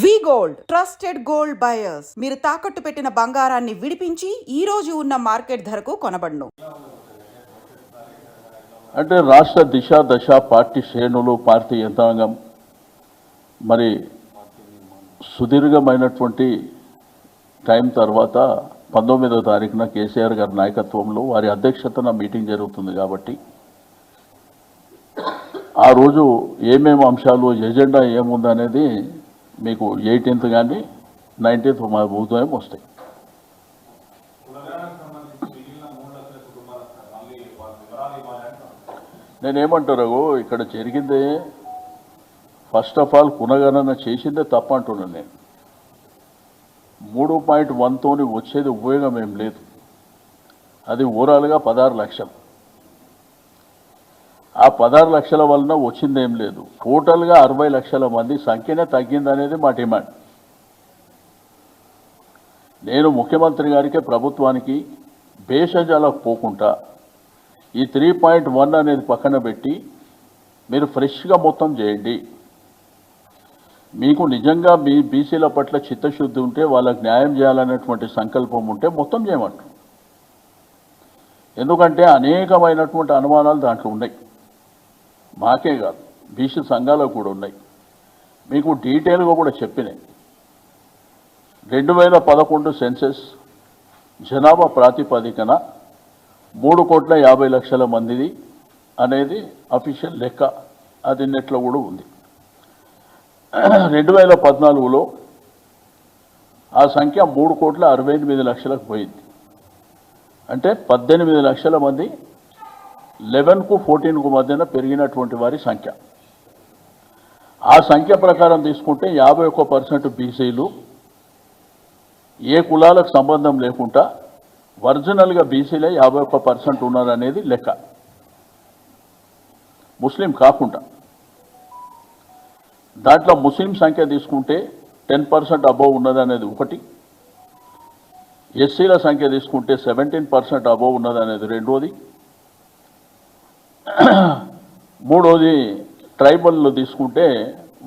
వి gold trusted gold buyers మీరు తాకట్టు పెట్టిన బంగారాన్ని విడిపించి ఈ రోజు ఉన్న మార్కెట్ ధరకు కొనబడును. అంటే రాష్ట్ర దిశ దశ పార్టీ శ్రేణులు పార్టీ యంత్రాంగం మరి సుదీర్ఘమైనటువంటి టైం తర్వాత 19వ తారీఖున కేసీఆర్ గారి నాయకత్వంలో వారి అధ్యక్షతన మీటింగ్ జరుగుతుంది కాబట్టి ఆ రోజు ఏమేమి అంశాలు ఎజెండా ఏముందనేది మీకు 18th కానీ 19th మా ఉదయం వస్తాయి. నేనేమంటారు ఇక్కడ జరిగిందే ఫస్ట్ ఆఫ్ ఆల్ పునగణన చేసిందే తప్ప అంటున్నాను. నేను 3.1 వచ్చేది ఉపయోగం ఏం లేదు. అది ఓవరాల్గా 16 లక్షలు. ఆ 16 లక్షల వలన వచ్చిందేం లేదు. టోటల్గా 60 లక్షల మంది సంఖ్యనే తగ్గిందనేది మా డిమాండ్. నేను ముఖ్యమంత్రి గారికి ప్రభుత్వానికి భేషజాలకు పోకుండా ఈ 3.1 అనేది పక్కన పెట్టి మీరు ఫ్రెష్గా మొత్తం చేయండి. మీకు నిజంగా మీ బీసీల పట్ల చిత్తశుద్ధి ఉంటే వాళ్ళకి న్యాయం చేయాలనేటువంటి సంకల్పం ఉంటే మొత్తం చేయమంటారు. ఎందుకంటే అనేకమైనటువంటి అనుమానాలు దాంట్లో ఉన్నాయి. మాకే కాదు, బీసీ సంఘాలకు కూడా ఉన్నాయి. మీకు డీటెయిల్గా కూడా చెప్పినాయి. 2011 సెన్సెస్ జనాభా ప్రాతిపదికన 3,50,00,000 మందిది అనేది అఫీషియల్ లెక్క. అది నెట్లో కూడా ఉంది. 2014లో ఆ సంఖ్య 3,68,00,000కు పోయింది. అంటే 18 లక్షల మంది 11కు 14కు మధ్యన పెరిగినటువంటి వారి సంఖ్య. ఆ సంఖ్య ప్రకారం తీసుకుంటే 51% బీసీలు ఏ కులాలకు సంబంధం లేకుండా ఒరిజినల్గా బీసీలే 51% ఉన్నారనేది లెక్క. ముస్లిం కాకుండా దాంట్లో ముస్లిం సంఖ్య తీసుకుంటే 10% అబోవ్ ఉన్నదనేది ఒకటి. ఎస్సీల సంఖ్య తీసుకుంటే 17% అబోవ్ ఉన్నదనేది రెండోది. మూడోది ట్రైబల్లో తీసుకుంటే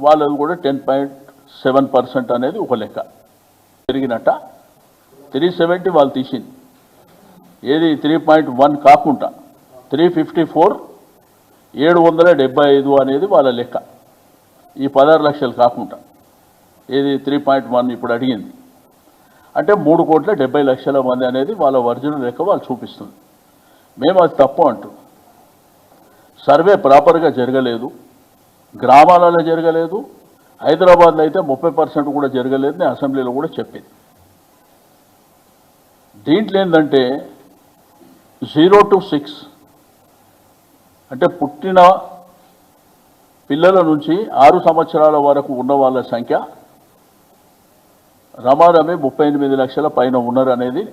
వాళ్ళది కూడా 10.7% అనేది ఒక లెక్క. పెరిగినట్ట 370 వాళ్ళు తీసింది. ఏది 3.1 కాకుండా 354 775 అనేది వాళ్ళ లెక్క. ఈ 16 లక్షలు కాకుండా ఏది 3.1 ఇప్పుడు అడిగింది. అంటే 3,70,00,000 మంది అనేది వాళ్ళ ఒరిజినల్ లెక్క వాళ్ళు చూపిస్తుంది. మేము అది తప్పు అంటూ సర్వే ప్రాపర్గా జరగలేదు. గ్రామాలలో జరగలేదు. హైదరాబాద్లో అయితే 30% కూడా జరగలేదు. నేను అసెంబ్లీలో కూడా చెప్పింది. దీంట్లో ఏంటంటే 0 to 6 అంటే పుట్టిన పిల్లల నుంచి 6 సంవత్సరాల వరకు ఉన్న వాళ్ళ సంఖ్య రమారమి 38 లక్షల పైన ఉన్నారు అనేది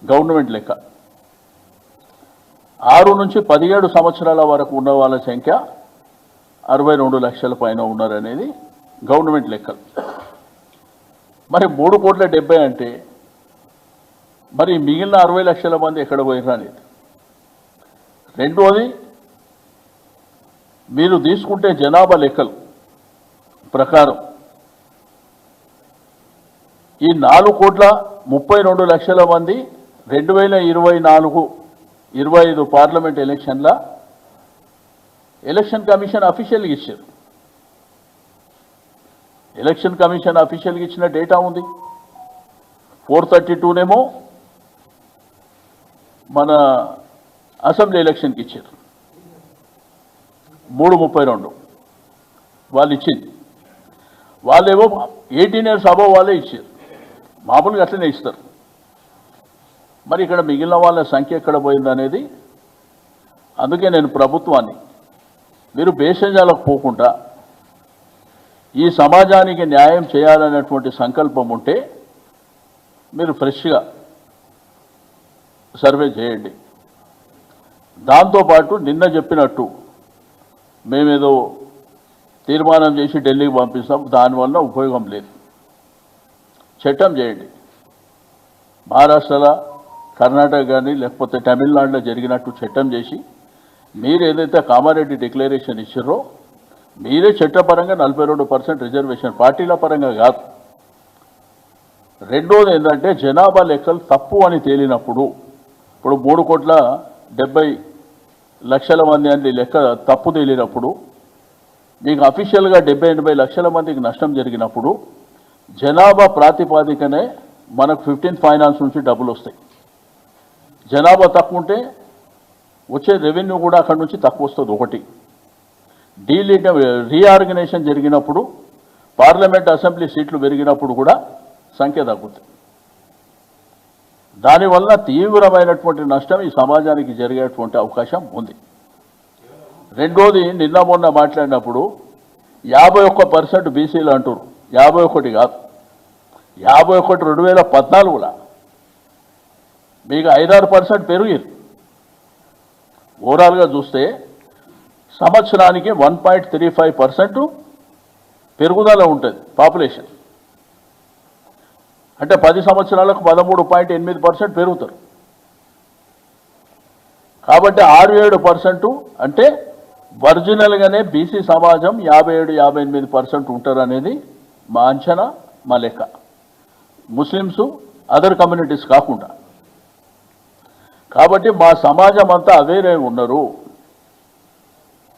గవర్నమెంట్ లెక్క. 6 నుంచి 17 సంవత్సరాల వరకు ఉన్న వాళ్ళ సంఖ్య 62 లక్షల పైన ఉన్నారనేది గవర్నమెంట్ లెక్కలు. మరి 3,70,00,000 అంటే మరి మిగిలిన 60 లక్షల మంది ఎక్కడ పోయినా అనేది. రెండోది మీరు తీసుకుంటే జనాభా లెక్కలు ప్రకారం ఈ 4,32,00,000 మంది 2024-25 పార్లమెంట్ ఎలక్షన్ల ఎలక్షన్ కమిషన్ అఫీషియల్గా ఇచ్చారు. ఎలక్షన్ కమిషన్ అఫీషియల్గా ఇచ్చిన డేటా ఉంది. 432నేమో మన అసెంబ్లీ ఎలక్షన్కి ఇచ్చారు. 332 వాళ్ళు ఇచ్చింది. వాళ్ళేమో 18 years అబోవ్ వాళ్ళే ఇచ్చారు. మామూలుగా అట్లనే ఇస్తారు. మరి ఇక్కడ మిగిలిన వాళ్ళ సంఖ్య ఎక్కడ పోయిందనేది. అందుకే నేను ప్రభుత్వాన్ని మీరు భేషజాలకు పోకుండా ఈ సమాజానికి న్యాయం చేయాలనేటువంటి సంకల్పం ఉంటే మీరు ఫ్రెష్గా సర్వే చేయండి. దాంతోపాటు నిన్న చెప్పినట్టు మేమేదో తీర్మానం చేసి ఢిల్లీకి పంపిస్తాం, దానివల్ల ఉపయోగం లేదు. చట్టం చేయండి. మహారాష్ట్రలో, కర్ణాటక కానీ లేకపోతే తమిళనాడులో జరిగినట్టు చట్టం చేసి మీరు ఏదైతే కామారెడ్డి డిక్లరేషన్ ఇచ్చారో మీరే చట్టపరంగా 42% రిజర్వేషన్, పార్టీల పరంగా కాదు, రెండోది ఏంటంటే జనాభా లెక్కలు తప్పు అని తేలినప్పుడు, ఇప్పుడు 3,70,00,000 మంది అని లెక్క తప్పు తేలినప్పుడు, మీకు అఫీషియల్గా 70-80 లక్షల మందికి నష్టం జరిగినప్పుడు జనాభా ప్రాతిపాదికనే మనకు 15th ఫైనాన్స్ నుంచి డబ్బులు వస్తాయి. జనాభా తక్కువ ఉంటే వచ్చే రెవెన్యూ కూడా అక్కడి నుంచి తక్కువ వస్తుంది. ఒకటి రీఆర్గనైజేషన్ జరిగినప్పుడు, పార్లమెంట్ అసెంబ్లీ సీట్లు పెరిగినప్పుడు కూడా సంఖ్య తగ్గుతుంది. దానివల్ల తీవ్రమైనటువంటి నష్టం ఈ సమాజానికి జరిగేటువంటి అవకాశం ఉంది. రెండోది, నిన్న మొన్న మాట్లాడినప్పుడు 51% బీసీలు అంటారు. 51 కాదు, 51 2014లో మీకు 5-6% పెరిగింది. ఓవరాల్గా చూస్తే సంవత్సరానికి 1.35% పెరుగుదల ఉంటుంది పాపులేషన్. అంటే 10 సంవత్సరాలకు 13.8% పెరుగుతారు. కాబట్టి 6-7% అంటే ఒరిజినల్గానే బీసీ సమాజం 57-58% ఉంటారు అనేది మా అంచనా, మా లెక్క. ముస్లిమ్స్, అదర్ కమ్యూనిటీస్ కాకుండా. కాబట్టి మా సమాజం అంతా అవేరే ఉన్నారు.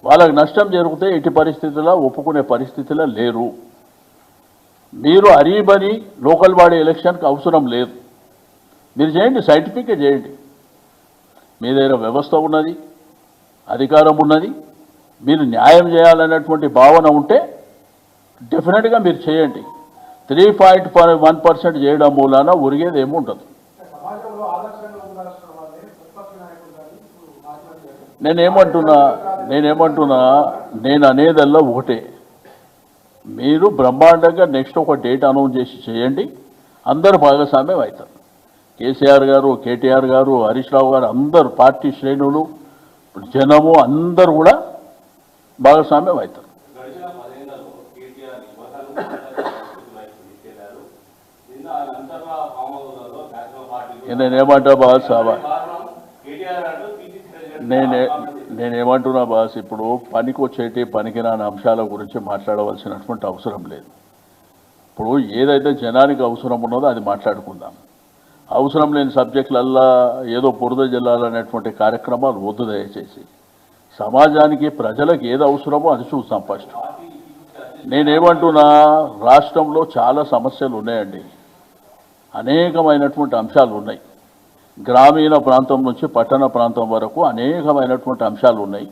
వాళ్ళకి నష్టం జరిగితే ఎట్టి పరిస్థితుల్లో ఒప్పుకునే పరిస్థితిలో లేరు. మీరు అరీబని లోకల్ బాడీ ఎలక్షన్కి అవసరం లేదు. మీరు చేయండి, సైంటిఫిక్గా చేయండి. మీ దగ్గర వ్యవస్థ ఉన్నది, అధికారం ఉన్నది, మీరు న్యాయం చేయాలనేటువంటి భావన ఉంటే డెఫినెట్గా మీరు చేయండి. 3.1% చేయడం మూలాన ఒరిగేది ఏమి ఉండదు. నేనేమంటున్నా నేను అనేదల్లా ఒకటే, మీరు బ్రహ్మాండంగా నెక్స్ట్ ఒక డేట్ అనౌన్స్ చేసి చేయండి. అందరూ భాగస్వామ్యం అవుతారు. కేసీఆర్ గారు, కేటీఆర్ గారు, హరీష్ రావు గారు, అందరు పార్టీ శ్రేణులు, జనము అందరూ కూడా భాగస్వామ్యం అవుతారు. నేనేమంటా బాస్, నేనేమంటున్నా బాస్, ఇప్పుడు పనికి వచ్చేటి పనికిరాని అంశాల గురించి మాట్లాడవలసినటువంటి అవసరం లేదు. ఇప్పుడు ఏదైతే జనానికి అవసరం ఉన్నదో అది మాట్లాడుకుందాం. అవసరం లేని సబ్జెక్టులల్లా ఏదో బురద జల్లాలనేటువంటి కార్యక్రమాలు వద్దు దయచేసి. సమాజానికి, ప్రజలకు ఏది అవసరమో అది చూస్తాం ఫస్ట్. నేనేమంటున్నా, రాష్ట్రంలో చాలా సమస్యలు ఉన్నాయండి, అనేకమైనటువంటి అంశాలు ఉన్నాయి. గ్రామీణ ప్రాంతం నుంచి పట్టణ ప్రాంతం వరకు అనేకమైనటువంటి అంశాలు ఉన్నాయి.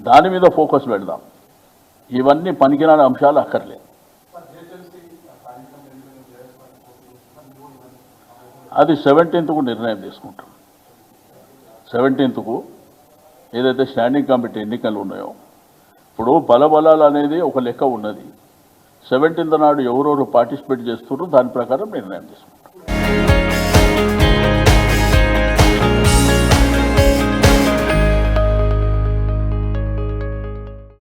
దాని మీద ఫోకస్ పెడదాం. ఇవన్నీ పనికిరాని అంశాలు అక్కర్లేదు. అది 17th నిర్ణయం తీసుకుంటాం. 17th ఏదైతే స్టాండింగ్ కమిటీ ఎన్నికలు ఉన్నాయో, ఇప్పుడు బలబలాలు అనేది ఒక లెక్క ఉన్నది. 17th నాడు ఎవరెవరు పార్టిసిపేట్ చేస్తున్నారో దాని ప్రకారం నిర్ణయం తీసుకుంటాం.